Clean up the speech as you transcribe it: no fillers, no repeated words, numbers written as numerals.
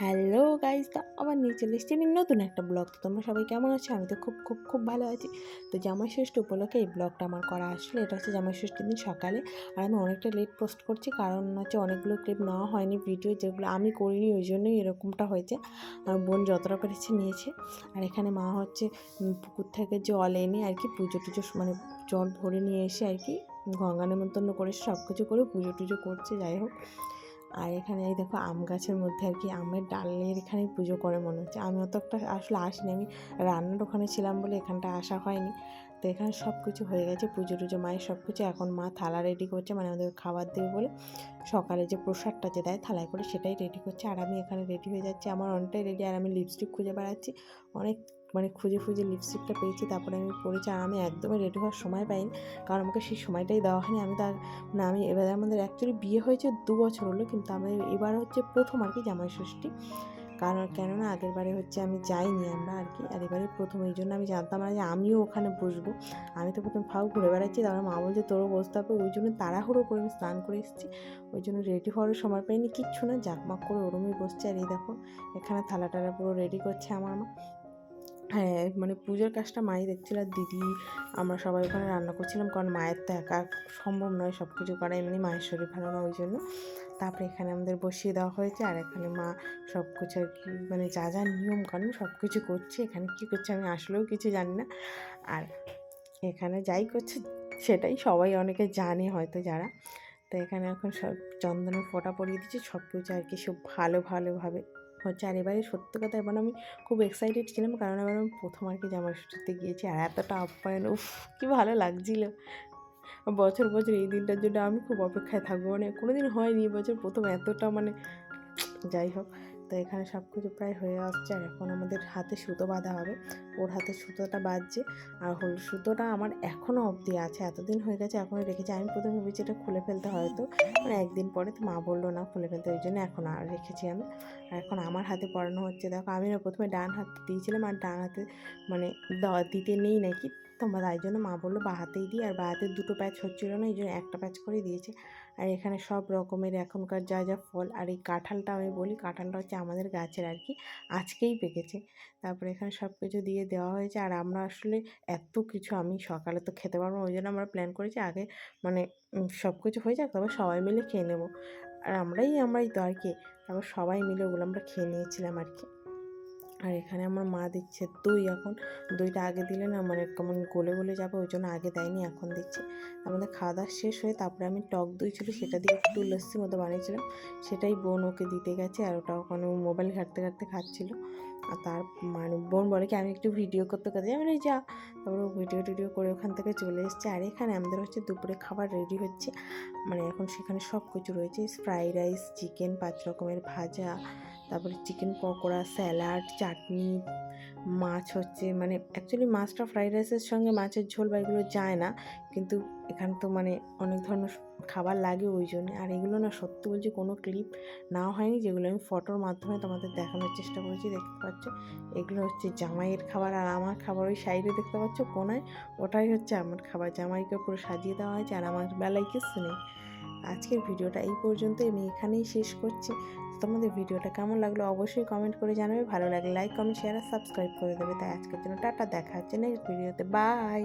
Hello guys, তো আবার নিয়ে চলে এসেছি আমি নতুন একটা ব্লগ। তো তোমরা সবাই কেমন আছো? আমি তো খুব খুব খুব ভালো আছি। তো জামাই ষষ্ঠী উপলক্ষে এই ব্লগটা আমার করা আসলে এটা হচ্ছে জামাই ষষ্ঠীর দিন সকালে। আর আমি অনেকটা লেট পোস্ট করছি, কারণ হচ্ছে অনেকগুলো ক্লিপ নেওয়া হয়নি ভিডিও, যেগুলো আমি করিনি, ওই জন্যই এরকমটা হয়েছে। আর বোন যতটা পেরেছে নিয়েছে। আর এখানে মা হচ্ছে পুকুর থেকে জল এনে আর কি পুজো টুজো, মানে জল ভরে নিয়ে এসে আর কি গঙ্গা নেমন্তন্ন করে সব কিছু করে পুজো টুজো করছে, যাই হোক। আর এখানে এই দেখো আম গাছের মধ্যে আর কি আমের ডালের এখানে পুজো করে মনে হচ্ছে। আমি অত একটা আসলে আসিনি, আমি রান্নার ওখানে ছিলাম বলে এখানটা আসা হয়নি। তো এখানে সব কিছু হয়ে গেছে, পুজো টুজো মায়ের সব কিছু। এখন মা থালা রেডি করছে, মানে আমাদের খাবার দেবে বলে সকালে যে প্রসাদটা যে দেয় থালায় করে সেটাই রেডি করছে। আর আমি এখানে রেডি হয়ে যাচ্ছি, আমার অনেকটাই রেডি। আর আমি লিপস্টিক খুঁজে বেড়াচ্ছি, অনেক মানে খুঁজে খুঁজে লিপস্টিকটা পেয়েছি, তারপরে আমি পরেছি। আর আমি একদমই রেডি হওয়ার সময় পাইনি, কারণ আমাকে সেই সময়টাই দেওয়া হয়নি। আমি তার না, আমি এবারে আমাদের অ্যাকচুয়ালি বিয়ে হয়েছে 2 বছর হলো, কিন্তু আমাদের এবার হচ্ছে প্রথম আর কি জামাই ষষ্ঠী। কারণ কেননা আগের বারে হচ্ছে আমি যাইনি আমরা আর কি, আর এবারে প্রথম, এই জন্য আমি জানতাম না যে আমিও ওখানে বসবো। আমি তো প্রথম ফাউ ঘুরে বেড়াচ্ছি, তারপর মা বলছে তোরও বসতে হবে, ওই জন্য তাড়াহুড়ো করে আমি স্নান করে এসেছি, ওই জন্য রেডি হওয়ার সময় পাইনি, কিচ্ছু না, জাকমাক করে ওরমই বসছে। আর এই দেখো এখানে থালা টালা পুরো রেডি করছে আমার মা। হ্যাঁ, মানে পুজোর কাজটা মাই দেখছিল, আর দিদি আমরা সবাই ওখানে রান্না করছিলাম, কারণ মায়ের তো একা সম্ভব নয় সব কিছু করা, এমনি মায়ের শরীর ভালো না, ওই জন্য। তারপরে এখানে আমাদের বসিয়ে দেওয়া হয়েছে, আর এখানে মা সব কিছু আর কি মানে যা যা নিয়ম কানুন সব কিছু করছে। এখানে কী করছে আমি আসলেও কিছু জানি না। আর এখানে যাই করছে সেটাই সবাই অনেকে জানে হয়তো যারা। তো এখানে এখন সব চন্দনের ফোঁটা পরিয়ে দিচ্ছে, সব কিছু আর কি সব ভালোভাবে হচ্ছে। আর এবারে সত্যি কথা, এবার আমি খুব এক্সাইটেড ছিলাম, কারণ এবার আমি প্রথম আর কি জামাই ষষ্ঠীতে গিয়েছি, আর এতটা আপ্যায়ন, উফ কী ভালো লাগছিল। বছর বছর এই দিনটার জন্য আমি খুব অপেক্ষায় থাকবো, মানে কোনো দিন হয়নি, এবছর প্রথম এতটা, মানে যাই হোক। তো এখানে সব কিছু প্রায় হয়ে আসছে, আর এখন আমাদের হাতে সুতো বাঁধা হবে। ওর হাতে সুতোটা বাঁধছে, আর হলুদ সুতোটা আমার এখনও অবধি আছে, এতদিন হয়ে গেছে এখনও রেখেছি। আমি প্রথমে ভেবেছি এটা খুলে ফেলতে হয়তো, মানে একদিন পরে, তো মা বললো না খুলে ফেলতে, ওই জন্য এখন আর রেখেছি আমি। আর এখন আমার হাতে পরানো হচ্ছে। দেখো আমি না প্রথমে ডান হাত দিয়েছিলাম, আর ডান হাতে মানে দিতে নেই নাকি, তোমার তাই জন্য মা বললো বা হাতেই দিই, আর বা হাতের দুটো প্যাচ হচ্ছিলো না, এই জন্য একটা প্যাচ করে দিয়েছে। আর এখানে সব রকমের এখনকার যা যা ফল, আর এই কাঁঠালটা আমি বলি, কাঁঠালটা হচ্ছে আমাদের গাছের আর কি, আজকেই পেকেছে। তারপরে এখানে সব কিছু দিয়ে দেওয়া হয়েছে। আর আমরা আসলে এত কিছু আমি সকালে তো খেতে পারবো, ওই জন্য আমরা প্ল্যান করেছি আগে মানে সব কিছু হয়ে যাক, তারপর সবাই মিলে খেয়ে নেবো। আর আমরাই তো আর কি, তারপর সবাই মিলে ওগুলো আমরা খেয়ে নিয়েছিলাম আর কি। আর এখানে আমার মা দিচ্ছে দই। এখন দইটা আগে দিলে না মানে কেমন গলে যাবে, ওই জন্য আগে দেয়নি, এখন দিচ্ছে। আমাদের খাওয়া দাওয়া শেষ হয়ে তারপরে আমি টক দই ছিল সেটা দিয়ে একটু লস্যি মতো বানিয়েছিলাম, সেটাই বোন ওকে দিতে গেছে, আর ওটা ওখানে মোবাইল ঘাঁটতে ঘাঁটতে খাচ্ছিলো। আর তার মানে বোন বলে কি আমি একটু ভিডিও করতে করতে আমি বলি যা, তারপরে ভিডিও টিডিও করে ওখান থেকে চলে এসছে। আর এখানে আমাদের হচ্ছে দুপুরে খাবার রেডি হচ্ছে, মানে এখন সেখানে সব কিছু রয়েছে, ফ্রাইড রাইস, চিকেন, 5 রকমের ভাজা, তারপরে চিকেন পকোড়া, স্যালাড, চাটনি, মাছ হচ্ছে, মানে অ্যাকচুয়ালি মাছটা ফ্রাইড রাইসের সঙ্গে মাছের ঝোল বা এগুলো যায় না, কিন্তু এখানে তো মানে অনেক ধরনের খাবার লাগে, ওই জন্য। আর এগুলো না সত্যি বলছি কোনো ক্লিপ নেওয়া হয়নি, যেগুলো আমি ফটোর মাধ্যমে তোমাদের দেখানোর চেষ্টা করেছি, দেখতে পাচ্ছ এগুলো হচ্ছে জামাইয়ের খাবার। আর আমার খাবার ওই সাইডে দেখতে পাচ্ছ কোনায়, ওটাই হচ্ছে আমার খাবার, জামাইকে পুরো সাজিয়ে দেওয়া হয়েছে, আর আমার বেলায় কিছু নেই। আজকের ভিডিওটা এই পর্যন্ত, আমি এখানেই শেষ করছি। তোমাদের ভিডিওটা কেমন লাগলো অবশ্যই কমেন্ট করে জানাবে, ভালো লাগলে লাইক, কমেন্ট, শেয়ার আর সাবস্ক্রাইব করে দেবে। তাই আজকের জন্য টাটা, দেখা হচ্ছে নেক্সট ভিডিওতে, বাই।